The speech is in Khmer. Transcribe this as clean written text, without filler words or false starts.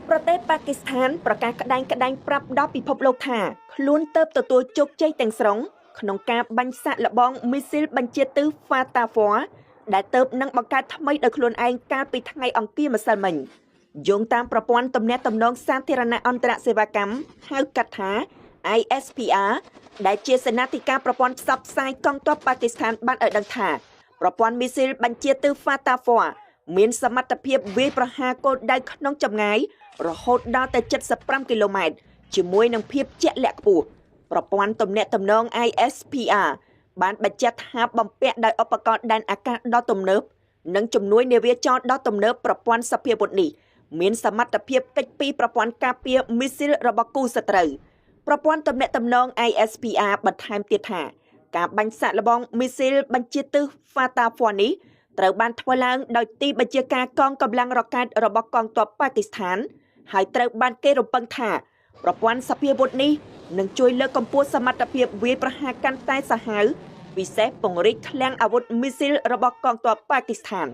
ប្រទេសប៉ាគីស្ថានប្រកាសក្តែងប្រាប់ដល់ពិភពលោកថាខ្លួនទើបទទួលជោគជ័យទាំងស្រុងក្នុងការបាញ់សាកល្បងមីស៊ីលបញ្ជាទិស Fatah ដែលទើបនឹងបង្កើតថ្មីដោយខ្លួនឯងកាលពីថ្ងៃអង្គារម្សិលមិញយោងតាមប្រព័ន្ធទំនាក់ទំនងសាធារណៈអន្តរសេវាកម្មហៅកាត់ថា ISPR ដែលជាសេនាធិការប្រព័ន្ធផ្សព្វផ្សាយកងទ័ពប៉ាគីស្ថានបានឲ្យដឹងថាប្រព័ន្ធមីស៊ីលបញ្ជាទិស Fatah មានសមត្ថភាពវាយប្រហារគោលដៅក្នុងចម្ងាយរហូតដល់ទៅ75គីឡូម៉ែត្រជាមួយនឹងភាពជាក់លាក់ខ្ពស់ប្រព័ន្ធទំនាក់ទំនង ISPR បានបញ្ជាក់ថាបំពាក់ដោយឧបករណ៍ដែនអាកាសដ៏ទំនើបនិងជំនួយនាវាចរដ៏ទំនើបប្រព័ន្ធសភាវុធនេះមានសមត្ថភាពកិច្ចពីប្រព័ន្ធការពារមីស៊ីលរបស់គូសត្រូវប្រព័ន្ធទំនាក់ទំនង ISPR បន្ថែមទៀតថាការបាញ់សាកល្បងមីស៊ីលបញ្ជាទិស Fatah នេះត្រូវបានធ្វើឡើងដោយទីបញ្ជាការកងកម្លាំងរ៉ុកែតរបស់កងទ័ពប៉ាគីស្ថានហើយត្រូវបានគេរំពឹងថាប្រព័ន្ធសភាវុធនេះនឹងជួយលើកកម្ពស់សមត្ថភាពវាយប្រហារកាន់តែសាហាវពិសេសពង្រីកឃ្លាំងអាវុធមីស៊ីលរបស់កងទ័ពប៉ាគីស្ថាន